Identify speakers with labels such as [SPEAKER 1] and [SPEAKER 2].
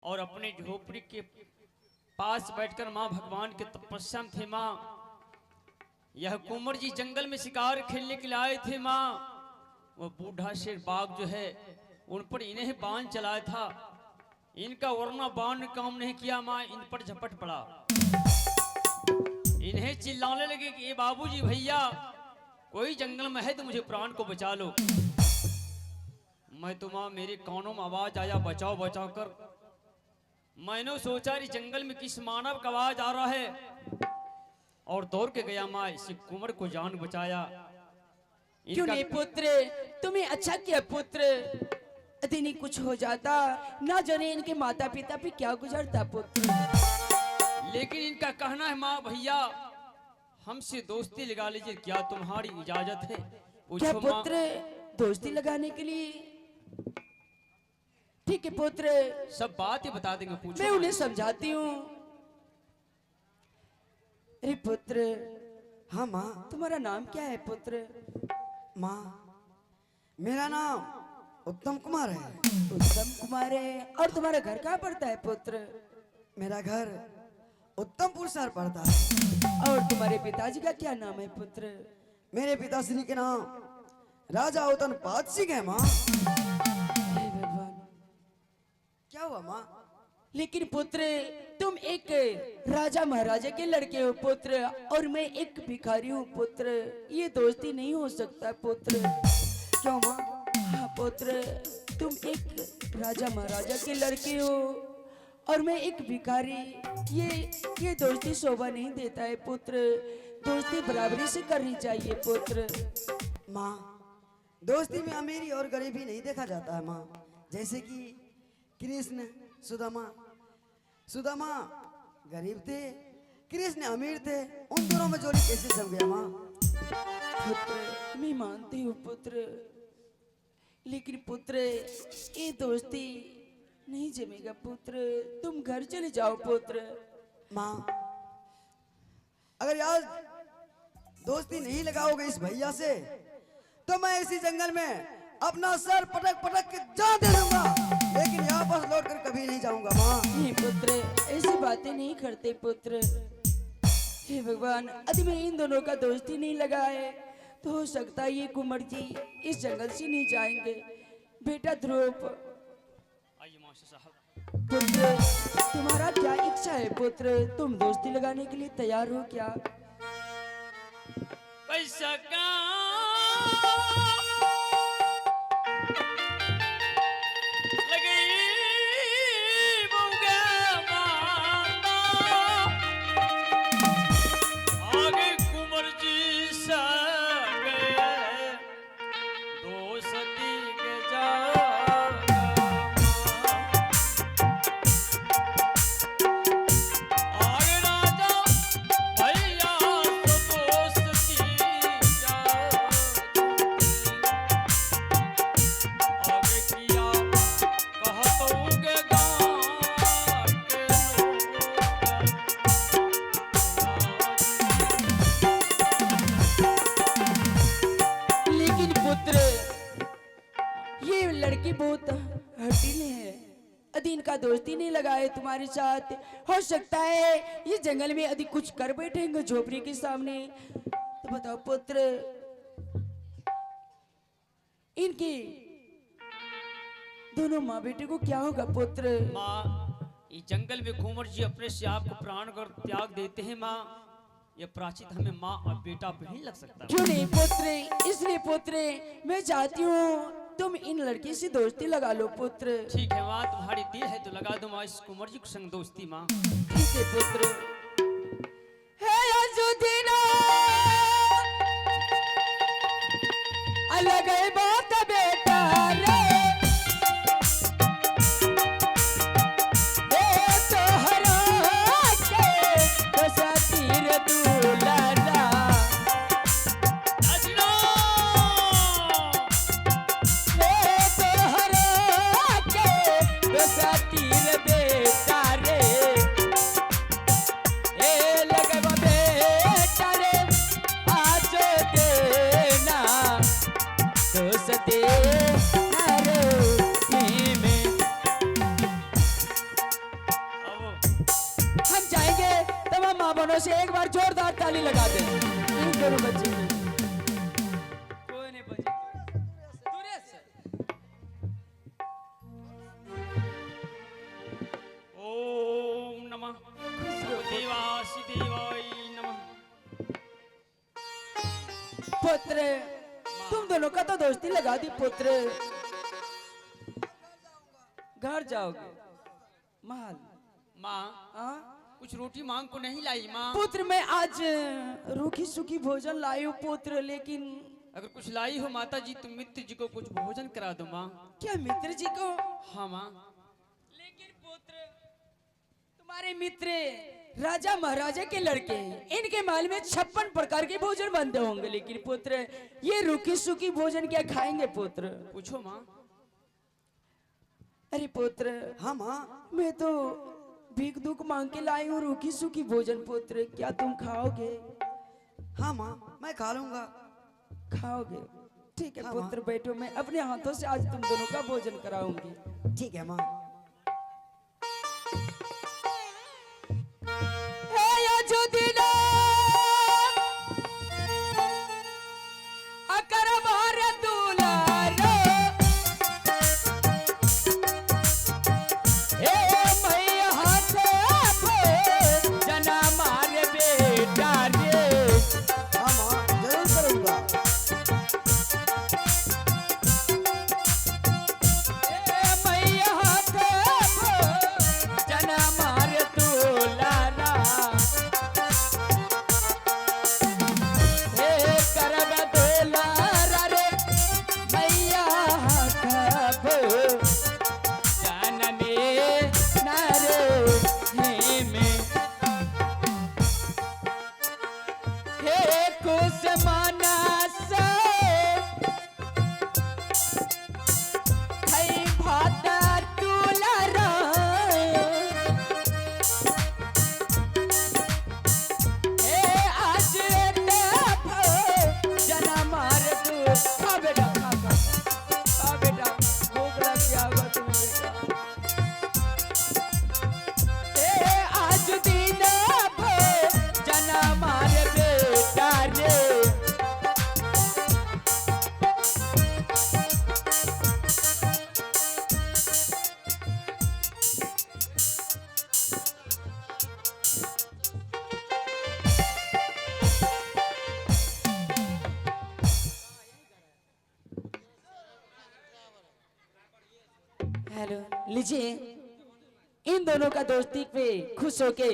[SPEAKER 1] और अपने झोपड़ी के पास बैठकर माँ भगवान के तपस्या में थे। माँ यह कुंवर जी जंगल में शिकार खेलने के लिए आए थे। माँ वो बूढ़ा शेर बाघ जो है उन पर इन्हें बाण चलाया था, इनका वरना बाण ने काम नहीं किया। माँ इन पर झपट पड़ा, इन्हें चिल्लाने लगे कि ये बाबूजी भैया कोई जंगल में है तो मुझे प्राण को बचा लो। मैं तो माँ मेरे कानों में आवाज आया बचाओ बचाओ कर। मैंने सोचा इस जंगल में किस मानव का आवाज आ रहा है और दौड़ के गया। माँ इस कुंवर को जान बचाया।
[SPEAKER 2] क्यों नहीं पुत्र, तुम्हें अच्छा किया पुत्र। यदि नहीं कुछ हो जाता ना जाने इनके माता पिता पे क्या गुजरता पुत्र।
[SPEAKER 1] लेकिन इनका कहना है माँ भैया हमसे दोस्ती लगा लीजिए, क्या तुम्हारी इजाजत है?
[SPEAKER 2] क्या पुत्र दोस्ती लगाने के लिए? ठीक है पुत्र,
[SPEAKER 1] सब बात ही बता देंगे। पूछो,
[SPEAKER 2] मैं उन्हें समझाती हूँ। अरे पुत्र,
[SPEAKER 3] हाँ माँ।
[SPEAKER 2] तुम्हारा नाम क्या है पुत्र?
[SPEAKER 3] माँ मेरा नाम उत्तम कुमार है।
[SPEAKER 2] उत्तम कुमार है। और तुम्हारा घर कहाँ पड़ता है पुत्र?
[SPEAKER 3] मेरा घर उत्तमपुर शहर पड़ता है।
[SPEAKER 2] और तुम्हारे पिताजी का क्या नाम है पुत्र?
[SPEAKER 3] मेरे पिताश्री के नाम राजा उत्तमपाद सिंह है। माँ
[SPEAKER 2] हे भगवान,
[SPEAKER 3] क्या हुआ माँ?
[SPEAKER 2] लेकिन पुत्र तुम एक राजा महाराजा के लड़के हो पुत्र, और मैं एक भिखारी हूँ पुत्र। ये दोस्ती नहीं हो सकता पुत्र।
[SPEAKER 3] क्यों माँ?
[SPEAKER 2] हाँ पुत्र, तुम एक राजा महाराजा के लड़के हो और मैं एक भिखारी। ये दोस्ती शोभा नहीं देता है पुत्र। दोस्ती बराबरी से करनी चाहिए पुत्र।
[SPEAKER 3] माँ दोस्ती में अमीरी और गरीबी नहीं देखा जाता है माँ। जैसे कि कृष्ण सुदामा गरीब थे, कृष्ण अमीर थे, उन दोनों में जोड़ी कैसे जम गया माँ?
[SPEAKER 2] पुत्र मैं मानती हूँ पुत्र, लेकिन पुत्र ये दोस्ती नहीं जमेगा पुत्र। तुम घर चले जाओ पुत्र।
[SPEAKER 3] माँ अगर आज दोस्ती नहीं लगाओगे इस भैया से तो मैं इसी जंगल में अपना सर पटक पटक के जान दे दूंगा, लेकिन यहाँ पर लौट कर कभी नहीं जाऊंगा माँ।
[SPEAKER 2] नहीं पुत्र, ऐसी बातें नहीं करते पुत्र। हे भगवान, यदि मैं इन दोनों का दोस्ती नहीं लगाए तो हो सकता है ये कुंवर जी इस जंगल से नहीं जाएंगे। बेटा ध्रुव,
[SPEAKER 1] आइए मास्टर साहब।
[SPEAKER 2] पुत्र तुम्हारा क्या इच्छा है पुत्र? तुम दोस्ती लगाने के लिए तैयार हो क्या?
[SPEAKER 1] पैसा का
[SPEAKER 2] बहुत हटीले हैं। यदि इनका दोस्ती नहीं लगाए तुम्हारे साथ, हो सकता है ये जंगल में यदि कुछ कर बैठेंगे झोपड़ी के सामने, तो बताओ पुत्र इनकी दोनों माँ बेटे को क्या होगा पुत्र?
[SPEAKER 1] माँ इस जंगल में कुंवर जी अपने से आपको प्राण कर त्याग देते हैं। माँ ये प्राचित हमें माँ और बेटा पे नहीं लग सकता।
[SPEAKER 2] क्यों नहीं पुत्र, इसलिए पुत्र मैं चाहती हूँ तुम इन लड़की से दोस्ती लगा लो पुत्र।
[SPEAKER 1] ठीक है माँ, तुम्हारी दिल है तो लगा दो माँ इस कुंवर जी के संग दोस्ती। माँ
[SPEAKER 2] ठीक है पुत्र। है अजुदीना अलग है बात बेटा रे, माँ बहनों से एक बार जोरदार ताली लगा दे इन दोनों बच्चे की। कोई नहीं बचे दूरे से।
[SPEAKER 1] ओम नमः देवाय नमः।
[SPEAKER 2] पुत्र तुम दोनों का तो दोस्ती लगा दी पुत्र। घर जाओगे महल?
[SPEAKER 1] माँ
[SPEAKER 2] हाँ
[SPEAKER 1] कुछ रोटी मांग को नहीं लाई माँ?
[SPEAKER 2] पुत्र मैं आज रूखी सूखी भोजन लाई हूँ पुत्र, लेकिन
[SPEAKER 1] अगर कुछ लाई हो माता जी तुम मित्र जी को कुछ भोजन करा दो माँ।
[SPEAKER 2] क्या मित्र जी को?
[SPEAKER 1] हाँ माँ।
[SPEAKER 2] लेकिन पुत्र तुम्हारे मित्र राजा महाराजा के लड़के हैं, इनके महल में 56 प्रकार के भोजन बनते होंगे, लेकिन पुत्र ये रूखी सूखी भोजन क्या खाएंगे पुत्र?
[SPEAKER 1] पूछो माँ।
[SPEAKER 2] अरे पुत्र
[SPEAKER 3] हाँ माँ।
[SPEAKER 2] मैं तो भीख दुख मांग के लाई हूँ रूखी सूखी भोजन पुत्र, क्या तुम खाओगे?
[SPEAKER 3] हाँ माँ मैं खा लूंगा।
[SPEAKER 2] खाओगे? ठीक है
[SPEAKER 3] हाँ,
[SPEAKER 2] पुत्र बैठो, मैं अपने हाथों से आज तुम दोनों का भोजन कराऊंगी।
[SPEAKER 3] ठीक है माँ। हाँ माँ जरूर करूंगा।
[SPEAKER 2] हेलो लीजिए, इन दोनों का दोस्ती पे खुश होके